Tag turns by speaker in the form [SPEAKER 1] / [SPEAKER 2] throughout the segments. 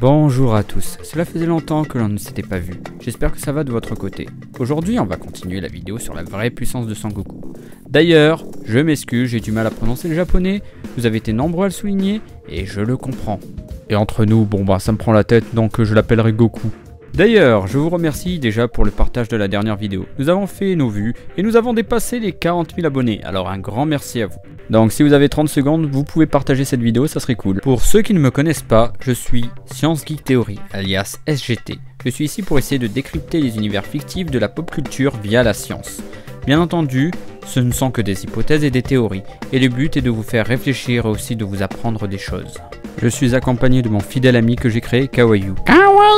[SPEAKER 1] Bonjour à tous, cela faisait longtemps que l'on ne s'était pas vu, j'espère que ça va de votre côté. Aujourd'hui on va continuer la vidéo sur la vraie puissance de Sangoku. D'ailleurs, je m'excuse, j'ai du mal à prononcer le japonais, vous avez été nombreux à le souligner, et je le comprends. Et entre nous, ça me prend la tête, donc je l'appellerai Goku. D'ailleurs, je vous remercie déjà pour le partage de la dernière vidéo. Nous avons fait nos vues et nous avons dépassé les 40 000 abonnés, alors un grand merci à vous. Donc si vous avez 30 secondes, vous pouvez partager cette vidéo, ça serait cool. Pour ceux qui ne me connaissent pas, je suis Science Geek Theory, alias SGT. Je suis ici pour essayer de décrypter les univers fictifs de la pop culture via la science. Bien entendu, ce ne sont que des hypothèses et des théories, et le but est de vous faire réfléchir et aussi de vous apprendre des choses. Je suis accompagné de mon fidèle ami que j'ai créé, Kawaii.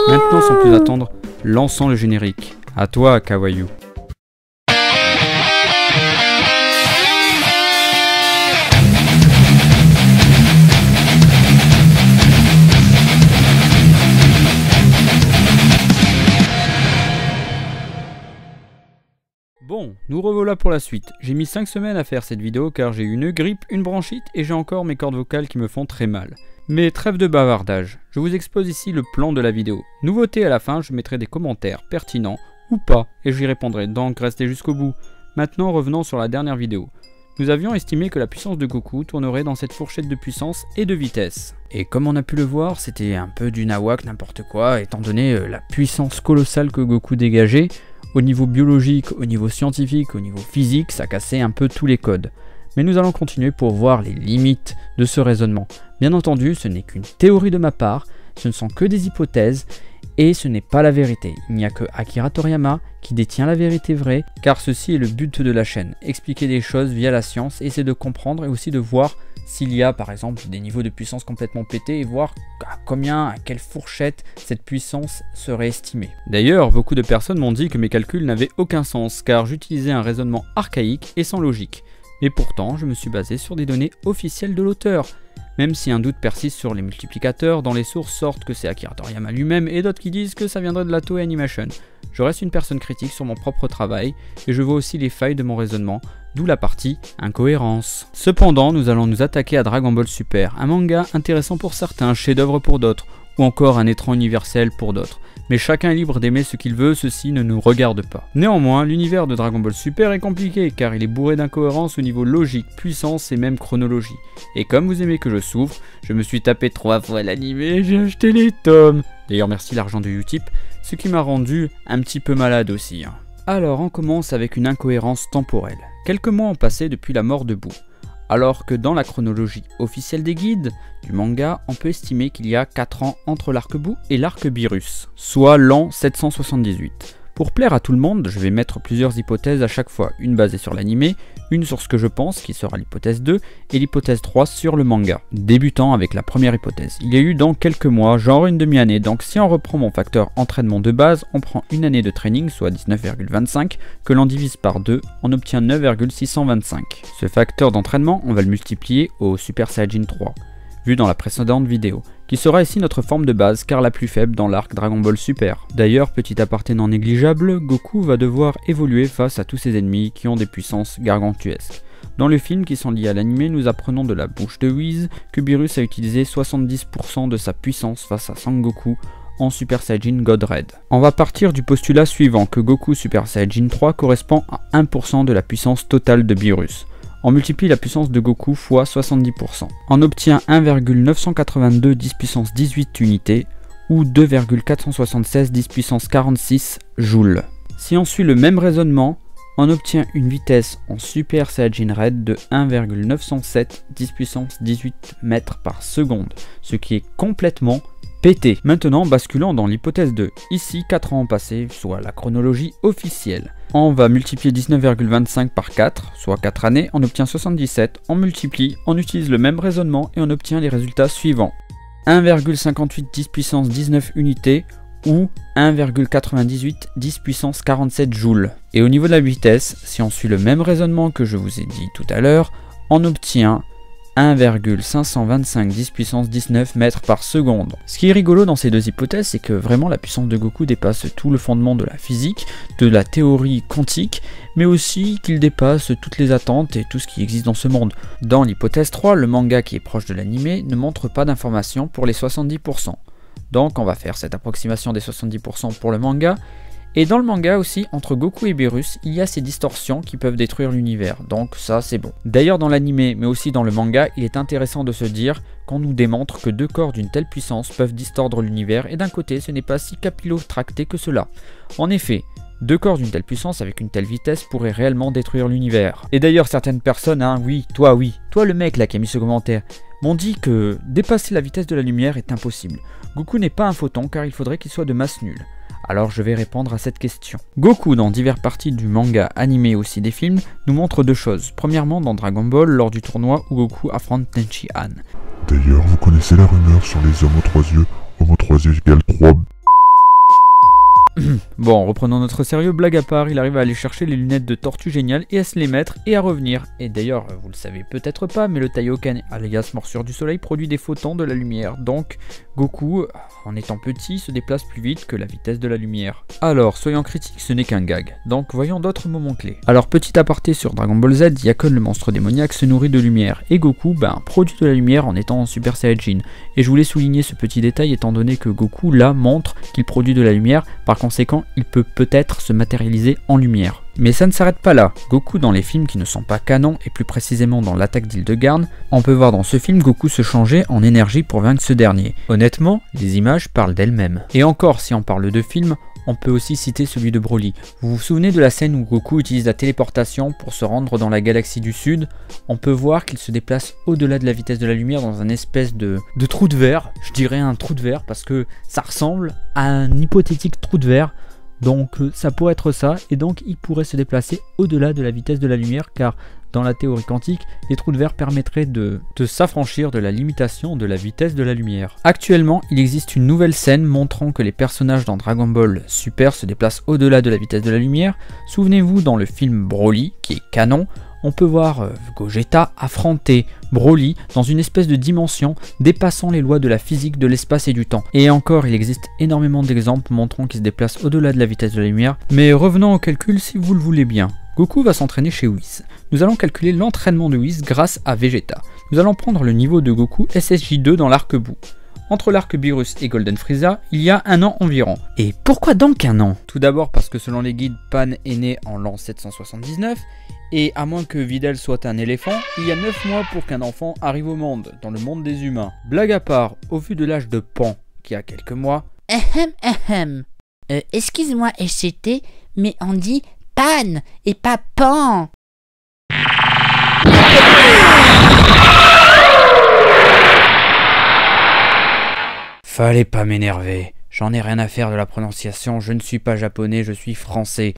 [SPEAKER 1] Maintenant, sans plus attendre, lançons le générique. À toi, Kawaii. Bon, nous revoilà pour la suite. J'ai mis 5 semaines à faire cette vidéo car j'ai eu une grippe, une bronchite et j'ai encore mes cordes vocales qui me font très mal. Mais trêve de bavardage, je vous expose ici le plan de la vidéo. Nouveauté à la fin, je mettrai des commentaires pertinents ou pas et j'y répondrai, donc restez jusqu'au bout. Maintenant revenons sur la dernière vidéo. Nous avions estimé que la puissance de Goku tournerait dans cette fourchette de puissance et de vitesse. Et comme on a pu le voir, c'était un peu du nawak, n'importe quoi, étant donné la puissance colossale que Goku dégageait. Au niveau biologique, au niveau scientifique, au niveau physique, ça cassait un peu tous les codes. Mais nous allons continuer pour voir les limites de ce raisonnement. Bien entendu, ce n'est qu'une théorie de ma part, ce ne sont que des hypothèses, et ce n'est pas la vérité. Il n'y a que Akira Toriyama qui détient la vérité vraie, car ceci est le but de la chaîne. Expliquer des choses via la science, essayer de comprendre et aussi de voir s'il y a par exemple des niveaux de puissance complètement pétés et voir à combien, à quelle fourchette cette puissance serait estimée. D'ailleurs, beaucoup de personnes m'ont dit que mes calculs n'avaient aucun sens, car j'utilisais un raisonnement archaïque et sans logique. Mais pourtant, je me suis basé sur des données officielles de l'auteur. Même si un doute persiste sur les multiplicateurs, dans les sources sortent que c'est Akira Toriyama lui-même et d'autres qui disent que ça viendrait de la Toei Animation. Je reste une personne critique sur mon propre travail et je vois aussi les failles de mon raisonnement, d'où la partie incohérence. Cependant, nous allons nous attaquer à Dragon Ball Super, un manga intéressant pour certains, chef-d'œuvre pour d'autres, ou encore un étrange universel pour d'autres. Mais chacun est libre d'aimer ce qu'il veut, ceci ne nous regarde pas. Néanmoins, l'univers de Dragon Ball Super est compliqué car il est bourré d'incohérences au niveau logique, puissance et même chronologie. Et comme vous aimez que je souffre, je me suis tapé 3 fois l'anime et j'ai acheté les tomes. D'ailleurs merci l'argent de Utip, ce qui m'a rendu un petit peu malade aussi. Alors on commence avec une incohérence temporelle. Quelques mois ont passé depuis la mort de Boo. Alors que dans la chronologie officielle des guides du manga, on peut estimer qu'il y a 4 ans entre l'arc Boo et l'arc Beerus, soit l'an 778. Pour plaire à tout le monde, je vais mettre plusieurs hypothèses à chaque fois, une basée sur l'anime, une sur ce que je pense, qui sera l'hypothèse 2, et l'hypothèse 3 sur le manga. Débutant avec la première hypothèse. Il y a eu donc quelques mois, genre une demi-année, donc si on reprend mon facteur entraînement de base, on prend une année de training, soit 19,25, que l'on divise par 2, on obtient 9,625. Ce facteur d'entraînement, on va le multiplier au Super Saiyajin 3, vu dans la précédente vidéo, qui sera ici notre forme de base car la plus faible dans l'arc Dragon Ball Super. D'ailleurs, petit aparté non négligeable, Goku va devoir évoluer face à tous ses ennemis qui ont des puissances gargantuesques. Dans le film qui sont liés à l'anime, nous apprenons de la bouche de Whis que Beerus a utilisé 70% de sa puissance face à Sangoku en Super Saiyajin God Red. On va partir du postulat suivant que Goku Super Saiyajin 3 correspond à 1% de la puissance totale de Beerus. On multiplie la puissance de Goku fois 70%. On obtient 1,982 10 puissance 18 unités ou 2,476 10 puissance 46 joules. Si on suit le même raisonnement, on obtient une vitesse en Super Saiyajin Red de 1,907 10 puissance 18 mètres par seconde, ce qui est complètement pété. Maintenant, basculons dans l'hypothèse 2. Ici, 4 ans ont passé, soit la chronologie officielle. On va multiplier 19,25 par 4, soit 4 années, on obtient 77, on multiplie, on utilise le même raisonnement et on obtient les résultats suivants. 1,58 10 puissance 19 unités ou 1,98 10 puissance 47 joules. Et au niveau de la vitesse, si on suit le même raisonnement que je vous ai dit tout à l'heure, on obtient 1,525 10 puissance 19 mètres par seconde. Ce qui est rigolo dans ces deux hypothèses, c'est que vraiment la puissance de Goku dépasse tout le fondement de la physique, de la théorie quantique, mais aussi qu'il dépasse toutes les attentes et tout ce qui existe dans ce monde. Dans l'hypothèse 3, le manga qui est proche de l'anime ne montre pas d'informations pour les 70%. Donc on va faire cette approximation des 70% pour le manga. Et dans le manga aussi, entre Goku et Beerus, il y a ces distorsions qui peuvent détruire l'univers, donc ça c'est bon. D'ailleurs dans l'anime, mais aussi dans le manga, il est intéressant de se dire qu'on nous démontre que deux corps d'une telle puissance peuvent distordre l'univers, et d'un côté ce n'est pas si capillotracté que cela. En effet, deux corps d'une telle puissance avec une telle vitesse pourraient réellement détruire l'univers. Et d'ailleurs certaines personnes, oui, toi le mec là qui a mis ce commentaire, m'ont dit que dépasser la vitesse de la lumière est impossible. Goku n'est pas un photon car il faudrait qu'il soit de masse nulle. Alors je vais répondre à cette question. Goku, dans diverses parties du manga, animé et aussi des films, nous montre deux choses. Premièrement, dans Dragon Ball, lors du tournoi où Goku affronte Tenchi Han.
[SPEAKER 2] D'ailleurs, vous connaissez la rumeur sur les hommes aux trois yeux. Homme aux trois yeux égale 3...
[SPEAKER 1] Bon, reprenons notre sérieux, blague à part, il arrive à aller chercher les lunettes de Tortue Géniale et à se les mettre et à revenir. Et d'ailleurs, vous le savez peut-être pas, mais le Taioken, alias morsure du soleil, produit des photons de la lumière. Donc, Goku, en étant petit, se déplace plus vite que la vitesse de la lumière. Alors, soyons critiques, ce n'est qu'un gag. Donc, voyons d'autres moments clés. Alors, petit aparté sur Dragon Ball Z, Yakon le monstre démoniaque se nourrit de lumière. Et Goku, produit de la lumière en étant en Super Saiyajin. Et je voulais souligner ce petit détail étant donné que Goku, là, montre qu'il produit de la lumière. Par conséquent, il peut peut-être se matérialiser en lumière. Mais ça ne s'arrête pas là. Goku dans les films qui ne sont pas canons, et plus précisément dans l'attaque d'Hildegarn, on peut voir dans ce film Goku se changer en énergie pour vaincre ce dernier. Honnêtement, les images parlent d'elles-mêmes. Et encore, si on parle de films, on peut aussi citer celui de Broly. Vous vous souvenez de la scène où Goku utilise la téléportation pour se rendre dans la galaxie du Sud? On peut voir qu'il se déplace au-delà de la vitesse de la lumière dans un espèce de trou de verre. Je dirais un trou de verre parce que ça ressemble à un hypothétique trou de verre. Donc ça pourrait être ça, et donc il pourrait se déplacer au-delà de la vitesse de la lumière, car dans la théorie quantique, les trous de verre permettraient de s'affranchir de la limitation de la vitesse de la lumière. Actuellement, il existe une nouvelle scène montrant que les personnages dans Dragon Ball Super se déplacent au-delà de la vitesse de la lumière. Souvenez-vous, dans le film Broly, qui est canon, on peut voir Gogeta affronter Broly dans une espèce de dimension dépassant les lois de la physique de l'espace et du temps. Et encore, il existe énormément d'exemples montrant qu'il se déplace au-delà de la vitesse de la lumière. Mais revenons au calcul si vous le voulez bien. Goku va s'entraîner chez Whis. Nous allons calculer l'entraînement de Whis grâce à Vegeta. Nous allons prendre le niveau de Goku SSJ2 dans l'arc bout. Entre l'arc Beerus et Golden Frieza, il y a un an environ. Et pourquoi donc un an? Tout d'abord parce que selon les guides, Pan est né en l'an 779, et à moins que Videl soit un éléphant, il y a 9 mois pour qu'un enfant arrive au monde, dans le monde des humains. Blague à part, au vu de l'âge de Pan, qui a quelques mois...
[SPEAKER 3] Excuse-moi SCT, mais on dit Pan et pas Pan.
[SPEAKER 1] Fallait pas m'énerver, j'en ai rien à faire de la prononciation, je ne suis pas japonais, je suis français.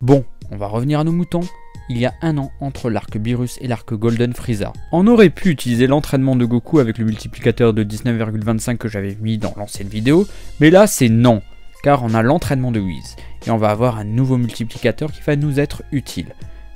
[SPEAKER 1] Bon, on va revenir à nos moutons. Il y a un an entre l'arc Beerus et l'arc Golden Frieza. On aurait pu utiliser l'entraînement de Goku avec le multiplicateur de 19,25 que j'avais mis dans l'ancienne vidéo, mais là c'est non, car on a l'entraînement de Whis, et on va avoir un nouveau multiplicateur qui va nous être utile.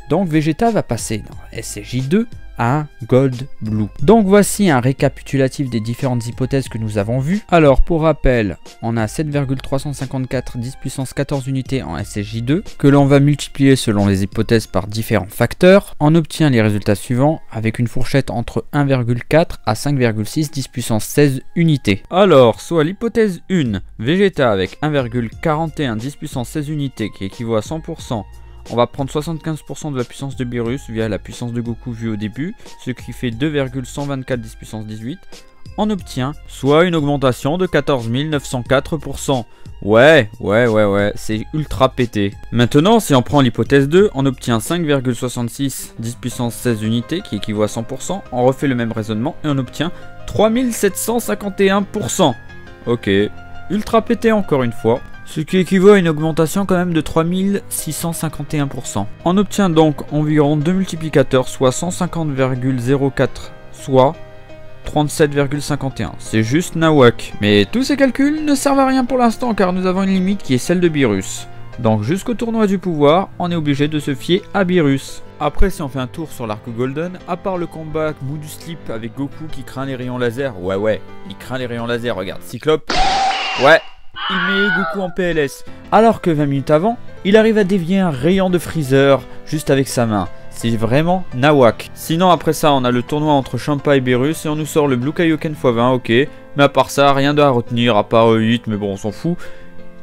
[SPEAKER 1] Donc Vegeta va passer dans SSJ2 à un Gold Blue. Donc voici un récapitulatif des différentes hypothèses que nous avons vues. Alors pour rappel, on a 7,354 10 puissance 14 unités en SSJ2 que l'on va multiplier selon les hypothèses par différents facteurs. On obtient les résultats suivants avec une fourchette entre 1,4 à 5,6 10 puissance 16 unités. Alors soit l'hypothèse 1, Vegeta avec 1,41 10 puissance 16 unités qui équivaut à 100%. On va prendre 75% de la puissance de Beerus via la puissance de Goku vue au début, ce qui fait 2,124 10 puissance 18. On obtient soit une augmentation de 14 904%. Ouais, c'est ultra pété. Maintenant, si on prend l'hypothèse 2, on obtient 5,66 10 puissance 16 unités qui équivaut à 100%. On refait le même raisonnement et on obtient 3751%. Ok, ultra pété encore une fois. Ce qui équivaut à une augmentation quand même de 3651%. On obtient donc environ 2 multiplicateurs, soit 150,04, soit 37,51. C'est juste nawak. Mais tous ces calculs ne servent à rien pour l'instant car nous avons une limite qui est celle de Beerus. Donc jusqu'au tournoi du pouvoir, on est obligé de se fier à Beerus. Après, si on fait un tour sur l'arc Golden, à part le combat bout du slip avec Goku qui craint les rayons laser, ouais, il craint les rayons laser, regarde, Cyclope, ouais, il met Goku en PLS. Alors que 20 minutes avant, il arrive à dévier un rayon de Freezer juste avec sa main. c'est vraiment nawak. Sinon après ça on a le tournoi entre Champa et Beerus et on nous sort le Blue Kaioken x20, ok. Mais à part ça, rien à retenir, à part 8, mais bon on s'en fout.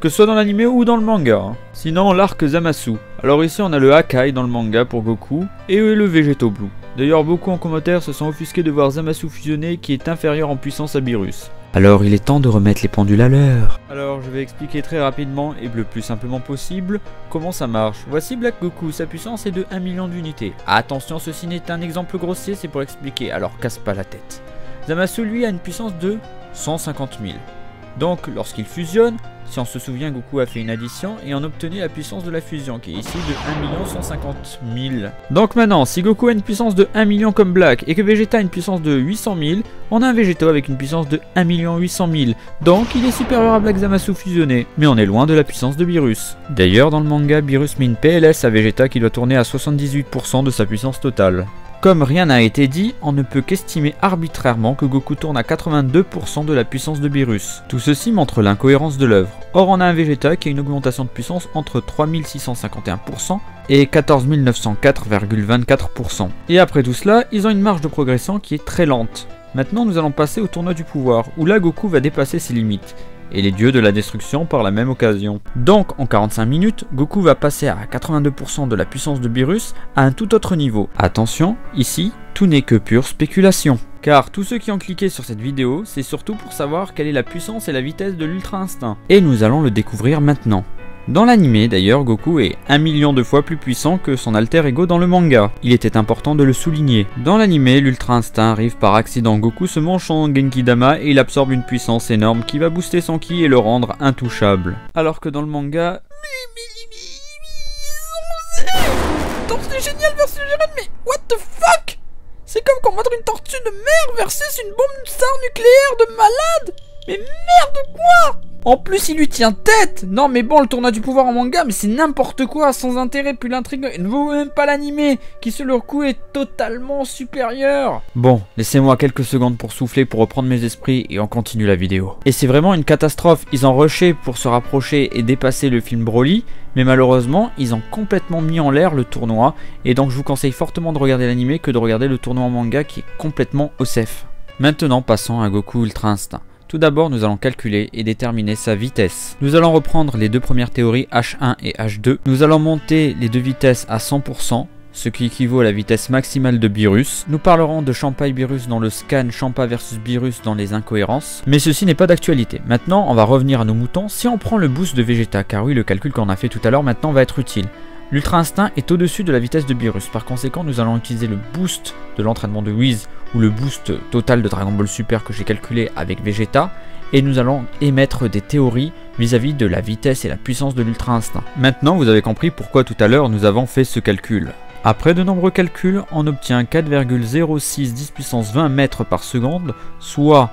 [SPEAKER 1] Que ce soit dans l'anime ou dans le manga. Hein. Sinon l'arc Zamasu. Alors ici on a le Hakai dans le manga pour Goku et le Végéto Blue. D'ailleurs beaucoup en commentaire se sont offusqués de voir Zamasu fusionner qui est inférieur en puissance à Beerus. Alors il est temps de remettre les pendules à l'heure. Alors je vais expliquer très rapidement et le plus simplement possible comment ça marche. Voici Black Goku, sa puissance est de 1 million d'unités. Attention, ceci n'est un exemple grossier, c'est pour expliquer, alors casse pas la tête. Zamasu lui a une puissance de 150 000. Donc lorsqu'il fusionne, si on se souvient, Goku a fait une addition et on obtenait la puissance de la fusion qui est ici de 1 150 000. Donc maintenant, si Goku a une puissance de 1 million comme Black et que Vegeta a une puissance de 800 000, on a un Végéto avec une puissance de 1 800 000. Donc il est supérieur à Black Zamasu fusionné, mais on est loin de la puissance de Beerus. D'ailleurs dans le manga, Beerus met une PLS à Vegeta qui doit tourner à 78% de sa puissance totale. Comme rien n'a été dit, on ne peut qu'estimer arbitrairement que Goku tourne à 82% de la puissance de Beerus. Tout ceci montre l'incohérence de l'œuvre. Or on a un Vegeta qui a une augmentation de puissance entre 3651% et 14 904,24%. Et après tout cela, ils ont une marge de progression qui est très lente. Maintenant nous allons passer au tournoi du pouvoir, où là Goku va dépasser ses limites. Et les dieux de la destruction par la même occasion. Donc en 45 minutes, Goku va passer à 82% de la puissance de Beerus à un tout autre niveau. Attention, ici, tout n'est que pure spéculation. Car tous ceux qui ont cliqué sur cette vidéo, c'est surtout pour savoir quelle est la puissance et la vitesse de l'Ultra Instinct. Et nous allons le découvrir maintenant. Dans l'anime d'ailleurs, Goku est 1 million de fois plus puissant que son alter ego dans le manga. Il était important de le souligner. Dans l'anime, l'Ultra Instinct arrive par accident. Goku se mange son Genki Dama et il absorbe une puissance énorme qui va booster son ki et le rendre intouchable. Alors que dans le manga...
[SPEAKER 4] Tortue géniale versus Jiren, mais what the fuck? C'est comme combattre une tortue de mer versus une bombe SAR nucléaire de malade. Mais merde quoi? En plus il lui tient tête. Non mais bon, le tournoi du pouvoir en manga, mais c'est n'importe quoi, sans intérêt, puis l'intrigue ne vaut même pas l'animé, qui sur leur coup est totalement supérieur.
[SPEAKER 1] Bon, laissez-moi quelques secondes pour souffler, pour reprendre mes esprits, et on continue la vidéo. Et c'est vraiment une catastrophe, ils ont rushé pour se rapprocher et dépasser le film Broly, mais malheureusement, ils ont complètement mis en l'air le tournoi, et donc je vous conseille fortement de regarder l'animé que de regarder le tournoi en manga qui est complètement OSEF. Maintenant, passons à Goku Ultra Instinct. Tout d'abord, nous allons calculer et déterminer sa vitesse. Nous allons reprendre les deux premières théories H1 et H2. Nous allons monter les deux vitesses à 100%, ce qui équivaut à la vitesse maximale de Beerus. Nous parlerons de Champa et Beerus dans le scan Champa versus Beerus dans les incohérences. Mais ceci n'est pas d'actualité. Maintenant, on va revenir à nos moutons. Si on prend le boost de Vegeta, car oui, le calcul qu'on a fait tout à l'heure maintenant va être utile. L'Ultra Instinct est au-dessus de la vitesse de Beerus. Par conséquent, nous allons utiliser le boost de l'entraînement de Whis ou le boost total de Dragon Ball Super que j'ai calculé avec Vegeta. Et nous allons émettre des théories vis-à-vis de la vitesse et la puissance de l'Ultra Instinct. Maintenant, vous avez compris pourquoi tout à l'heure nous avons fait ce calcul. Après de nombreux calculs, on obtient 4,06 10 puissance 20 mètres par seconde, soit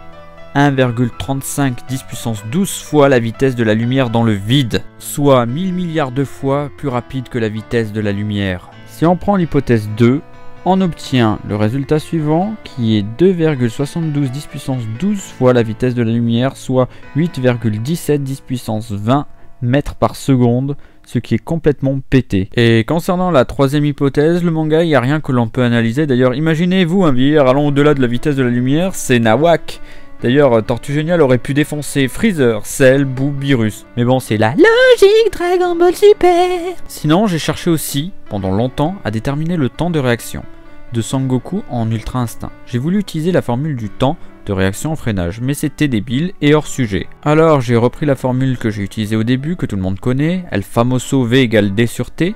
[SPEAKER 1] 1,35 10 puissance 12 fois la vitesse de la lumière dans le vide, soit 1000 milliards de fois plus rapide que la vitesse de la lumière. Si on prend l'hypothèse 2, on obtient le résultat suivant qui est 2,72 10 puissance 12 fois la vitesse de la lumière, soit 8,17 10 puissance 20 mètres par seconde, ce qui est complètement pété. Et concernant la troisième hypothèse, le manga, il n'y a rien que l'on peut analyser. D'ailleurs, imaginez-vous un vieillard allant au-delà de la vitesse de la lumière, c'est nawak. D'ailleurs, Tortue Géniale aurait pu défoncer Freezer, Cell, Boo, Beerus. Mais bon, c'est la
[SPEAKER 3] Logique Dragon Ball Super.
[SPEAKER 1] Sinon, j'ai cherché aussi, pendant longtemps, à déterminer le temps de réaction de Sangoku en Ultra Instinct. J'ai voulu utiliser la formule du temps de réaction en freinage, mais c'était débile et hors sujet. Alors, j'ai repris la formule que j'ai utilisée au début, que tout le monde connaît, El Famoso V égale D sur T.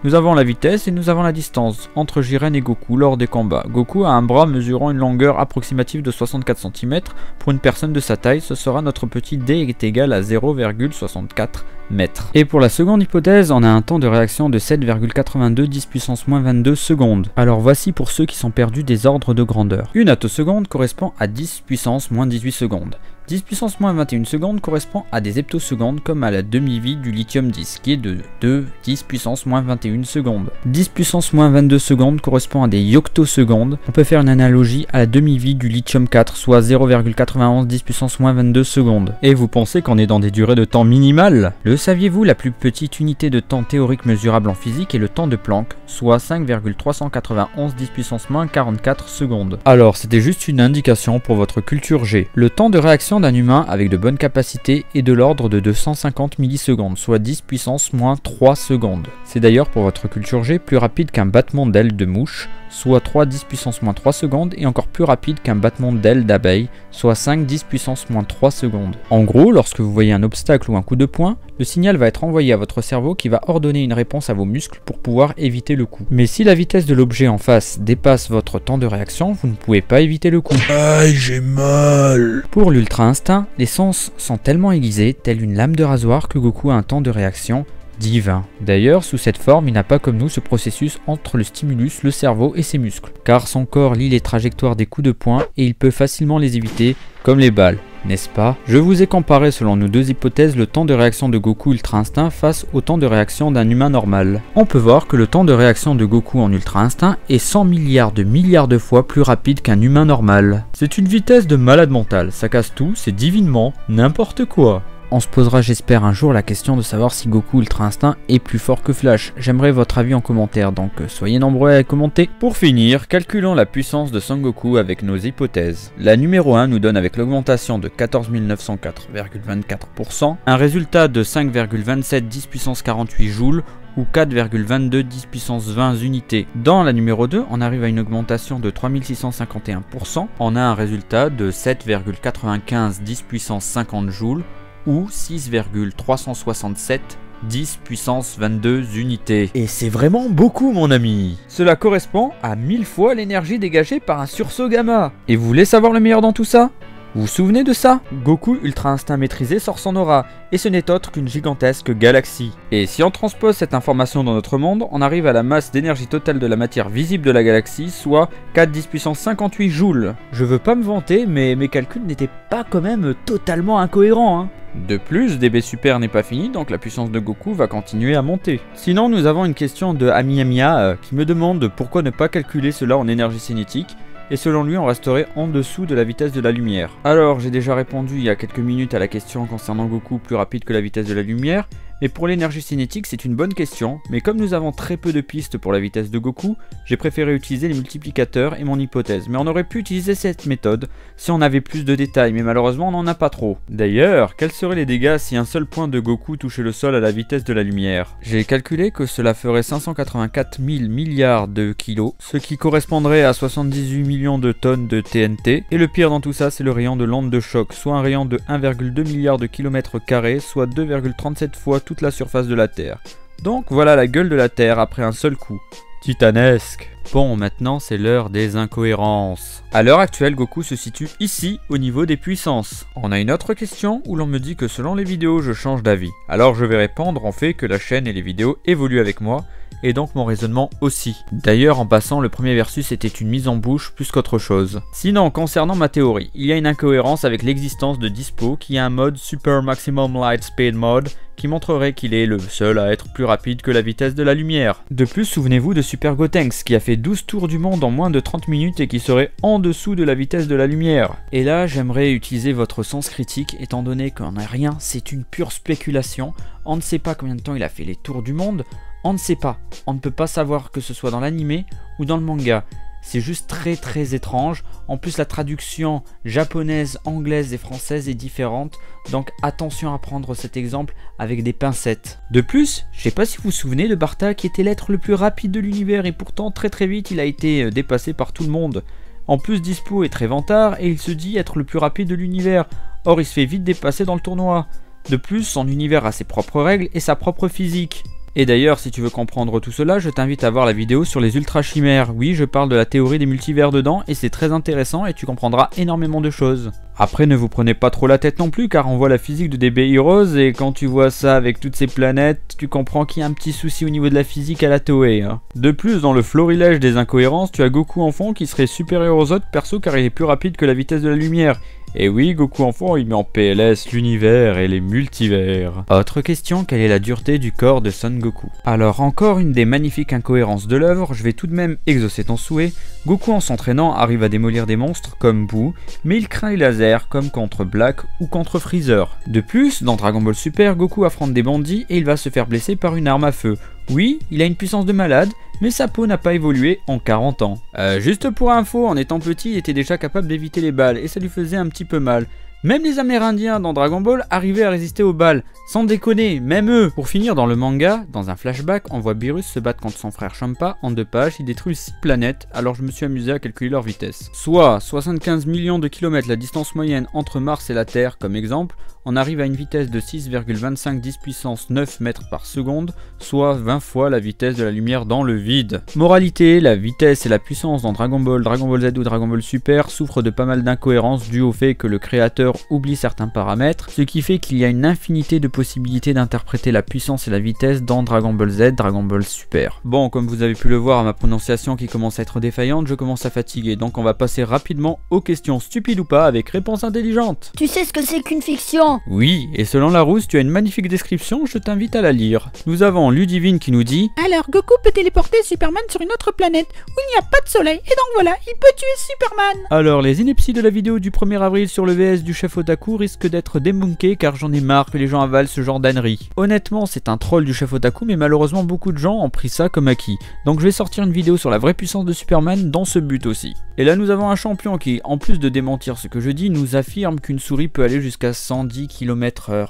[SPEAKER 1] Nous avons la vitesse et nous avons la distance entre Jiren et Goku lors des combats. Goku a un bras mesurant une longueur approximative de 64 cm. Pour une personne de sa taille, ce sera notre petit D est égal à 0,64 mètres. Et pour la seconde hypothèse, on a un temps de réaction de 7,82 10 puissance moins 22 secondes. Alors voici pour ceux qui sont perdus des ordres de grandeur. Une attoseconde correspond à 10 puissance moins 18 secondes. 10 puissance moins 21 secondes correspond à des heptosecondes comme à la demi-vie du lithium 10 qui est de 10 puissance moins 21 secondes. 10 puissance moins 22 secondes correspond à des yoctosecondes. On peut faire une analogie à la demi-vie du lithium 4 soit 0,91 10 puissance moins 22 secondes. Et vous pensez qu'on est dans des durées de temps minimales? Le Le saviez-vous, la plus petite unité de temps théorique mesurable en physique est le temps de Planck, soit 5,391 10 puissance moins 44 secondes. Alors, c'était juste une indication pour votre culture G. Le temps de réaction d'un humain avec de bonnes capacités est de l'ordre de 250 millisecondes, soit 10 puissance moins 3 secondes. C'est d'ailleurs pour votre culture G plus rapide qu'un battement d'aile de mouche, soit 3 10 puissance moins 3 secondes, et encore plus rapide qu'un battement d'aile d'abeille, soit 5 10 puissance moins 3 secondes. En gros, lorsque vous voyez un obstacle ou un coup de poing, le signal va être envoyé à votre cerveau qui va ordonner une réponse à vos muscles pour pouvoir éviter le coup. Mais si la vitesse de l'objet en face dépasse votre temps de réaction, vous ne pouvez pas éviter le coup.
[SPEAKER 2] Aïe, j'ai mal.
[SPEAKER 1] Pour l'ultra instinct, les sens sont tellement aiguisés, telle une lame de rasoir, que Goku a un temps de réaction divin. D'ailleurs, sous cette forme, il n'a pas comme nous ce processus entre le stimulus, le cerveau et ses muscles, car son corps lit les trajectoires des coups de poing et il peut facilement les éviter, comme les balles, n'est-ce pas? Je vous ai comparé selon nos deux hypothèses le temps de réaction de Goku Ultra Instinct face au temps de réaction d'un humain normal. On peut voir que le temps de réaction de Goku en Ultra Instinct est 100 milliards de fois plus rapide qu'un humain normal. C'est une vitesse de malade mental, ça casse tout, c'est divinement n'importe quoi. On se posera, j'espère, un jour la question de savoir si Goku Ultra Instinct est plus fort que Flash. J'aimerais votre avis en commentaire, donc soyez nombreux à commenter. Pour finir, calculons la puissance de Son Goku avec nos hypothèses. La numéro 1 nous donne, avec l'augmentation de 14 904,24%, un résultat de 5,27 10 puissance 48 joules, ou 4,22 10 puissance 20 unités. Dans la numéro 2, on arrive à une augmentation de 3651%, on a un résultat de 7,95 10 puissance 50 joules, ou 6,367 10 puissance 22 unités. Et c'est vraiment beaucoup, mon ami. Cela correspond à 1000 fois l'énergie dégagée par un sursaut gamma. Et vous voulez savoir le meilleur dans tout ça? Vous vous souvenez de ça? Goku Ultra Instinct maîtrisé sort son aura, et ce n'est autre qu'une gigantesque galaxie. Et si on transpose cette information dans notre monde, on arrive à la masse d'énergie totale de la matière visible de la galaxie, soit 4 10 puissance 58 joules. Je veux pas me vanter, mais mes calculs n'étaient pas quand même totalement incohérents, hein. De plus, DB Super n'est pas fini, donc la puissance de Goku va continuer à monter. Sinon, nous avons une question de Amiyamia qui me demande pourquoi ne pas calculer cela en énergie cinétique, et selon lui on resterait en dessous de la vitesse de la lumière. Alors j'ai déjà répondu il y a quelques minutes à la question concernant Goku plus rapide que la vitesse de la lumière, mais pour l'énergie cinétique c'est une bonne question, mais comme nous avons très peu de pistes pour la vitesse de Goku, j'ai préféré utiliser les multiplicateurs et mon hypothèse, mais on aurait pu utiliser cette méthode si on avait plus de détails, mais malheureusement on n'en a pas trop. D'ailleurs, quels seraient les dégâts si un seul point de Goku touchait le sol à la vitesse de la lumière? J'ai calculé que cela ferait 584 000 milliards de kilos, ce qui correspondrait à 78 millions de tonnes de TNT, et le pire dans tout ça c'est le rayon de l'onde de choc, soit un rayon de 1,2 milliard de kilomètres carrés, soit 2,37 fois toute la surface de la Terre. Donc voilà la gueule de la Terre après un seul coup. Titanesque. Bon, maintenant c'est l'heure des incohérences. À l'heure actuelle, Goku se situe ici au niveau des puissances. On a une autre question où l'on me dit que selon les vidéos je change d'avis. Alors je vais répondre en fait que la chaîne et les vidéos évoluent avec moi, et donc mon raisonnement aussi. D'ailleurs en passant, le premier versus était une mise en bouche plus qu'autre chose. Sinon, concernant ma théorie, il y a une incohérence avec l'existence de Dispo qui a un mode Super Maximum Light Speed Mode qui montrerait qu'il est le seul à être plus rapide que la vitesse de la lumière. De plus, souvenez-vous de Super Gotenks qui a fait 12 tours du monde en moins de 30 minutes et qui serait en dessous de la vitesse de la lumière. Et là, j'aimerais utiliser votre sens critique étant donné qu'on n'a rien, c'est une pure spéculation. On ne sait pas combien de temps il a fait les tours du monde, on ne sait pas. On ne peut pas savoir que ce soit dans l'anime ou dans le manga. C'est juste très étrange. En plus la traduction japonaise, anglaise et française est différente. Donc attention à prendre cet exemple avec des pincettes. De plus, je sais pas si vous vous souvenez de Barta qui était l'être le plus rapide de l'univers et pourtant très vite il a été dépassé par tout le monde. En plus Dispo est très vantard et il se dit être le plus rapide de l'univers. Or il se fait vite dépasser dans le tournoi. De plus, son univers a ses propres règles et sa propre physique. Et d'ailleurs, si tu veux comprendre tout cela, je t'invite à voir la vidéo sur les ultra chimères. Oui, je parle de la théorie des multivers dedans et c'est très intéressant et tu comprendras énormément de choses. Après, ne vous prenez pas trop la tête non plus car on voit la physique de DB Heroes et quand tu vois ça avec toutes ces planètes, tu comprends qu'il y a un petit souci au niveau de la physique à la Toei. Hein. De plus, dans le florilège des incohérences, tu as Goku en fond qui serait supérieur aux autres persos car il est plus rapide que la vitesse de la lumière. Et oui, Goku enfant, il met en PLS l'univers et les multivers. Autre question, quelle est la dureté du corps de Son Goku? Alors, encore une des magnifiques incohérences de l'œuvre, je vais tout de même exaucer ton souhait. Goku en s'entraînant arrive à démolir des monstres comme Boo, mais il craint les lasers comme contre Black ou contre Freezer. De plus, dans Dragon Ball Super, Goku affronte des bandits et il va se faire blesser par une arme à feu. Oui, il a une puissance de malade, mais sa peau n'a pas évolué en 40 ans. Juste pour info, en étant petit, il était déjà capable d'éviter les balles et ça lui faisait un petit peu mal. Même les Amérindiens dans Dragon Ball arrivaient à résister aux balles, sans déconner, même eux. Pour finir, dans le manga, dans un flashback, on voit Beerus se battre contre son frère Champa. En 2 pages, il détruit 6 planètes, alors je me suis amusé à calculer leur vitesse. Soit 75 millions de kilomètres la distance moyenne entre Mars et la Terre, comme exemple, on arrive à une vitesse de 6,25 10 puissance 9 mètres par seconde, soit 20 fois la vitesse de la lumière dans le vide. Moralité, la vitesse et la puissance dans Dragon Ball, Dragon Ball Z ou Dragon Ball Super souffrent de pas mal d'incohérences dues au fait que le créateur oublie certains paramètres, ce qui fait qu'il y a une infinité de possibilités d'interpréter la puissance et la vitesse dans Dragon Ball Z, Dragon Ball Super. Bon, comme vous avez pu le voir à ma prononciation qui commence à être défaillante, je commence à fatiguer, donc on va passer rapidement aux questions stupides ou pas avec réponse intelligente.
[SPEAKER 3] Tu sais ce que c'est qu'une fiction?
[SPEAKER 1] Oui, et selon Larousse, tu as une magnifique description, je t'invite à la lire. Nous avons Ludivine qui nous dit:
[SPEAKER 4] Alors Goku peut téléporter Superman sur une autre planète où il n'y a pas de soleil, et donc voilà, il peut tuer Superman.
[SPEAKER 1] Alors, les inepties de la vidéo du 1er avril sur le VS du chef Otaku risquent d'être débunkées car j'en ai marre que les gens avalent ce genre d'ânerie. Honnêtement, c'est un troll du chef Otaku, mais malheureusement beaucoup de gens ont pris ça comme acquis. Donc je vais sortir une vidéo sur la vraie puissance de Superman dans ce but aussi. Et là nous avons un champion qui, en plus de démentir ce que je dis, nous affirme qu'une souris peut aller jusqu'à 110 km/h.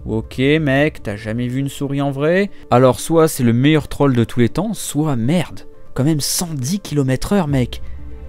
[SPEAKER 1] Ok mec, t'as jamais vu une souris en vrai? Alors soit c'est le meilleur troll de tous les temps, soit merde. Quand même 110 km/h mec.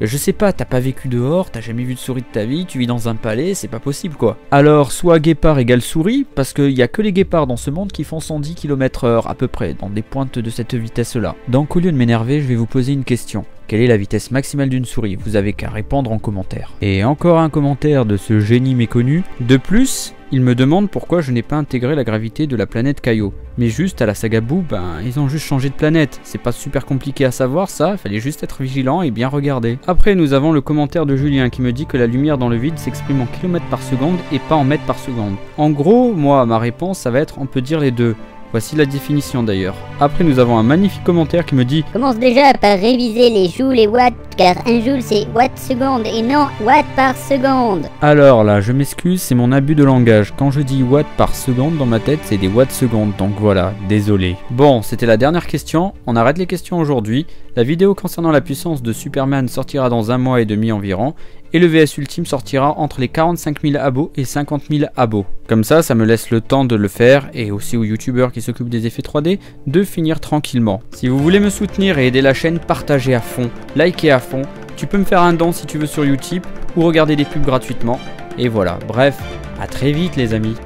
[SPEAKER 1] Je sais pas, t'as pas vécu dehors, t'as jamais vu de souris de ta vie, tu vis dans un palais, c'est pas possible quoi. Alors soit guépard égale souris, parce qu'il y a que les guépards dans ce monde qui font 110 km/h à peu près, dans des pointes de cette vitesse là. Donc au lieu de m'énerver, je vais vous poser une question. Quelle est la vitesse maximale d'une souris? Vous avez qu'à répondre en commentaire. Et encore un commentaire de ce génie méconnu. De plus, il me demande pourquoi je n'ai pas intégré la gravité de la planète Kaio. Mais juste à la saga Boo, ils ont juste changé de planète. C'est pas super compliqué à savoir ça, il fallait juste être vigilant et bien regarder. Après nous avons le commentaire de Julien qui me dit que la lumière dans le vide s'exprime en kilomètres par seconde et pas en mètres par seconde. En gros, moi ma réponse ça va être on peut dire les deux. Voici la définition d'ailleurs. Après nous avons un magnifique commentaire qui me dit:
[SPEAKER 5] Commence déjà par réviser les joules et watts, car un joule c'est watt seconde et non watt par seconde.
[SPEAKER 1] Alors là, je m'excuse, c'est mon abus de langage. Quand je dis watt par seconde dans ma tête, c'est des watts secondes, donc voilà, désolé. Bon, c'était la dernière question, on arrête les questions aujourd'hui. La vidéo concernant la puissance de Superman sortira dans 1 mois et demi environ, et le VS Ultime sortira entre les 45 000 abos et 50 000 abos. Comme ça me laisse le temps de le faire, et aussi aux youtubeurs qui s'occupent des effets 3D, de finir tranquillement. Si vous voulez me soutenir et aider la chaîne, partagez à fond, likez à fond, tu peux me faire un don si tu veux sur Utip, ou regarder des pubs gratuitement, et voilà, bref, à très vite les amis.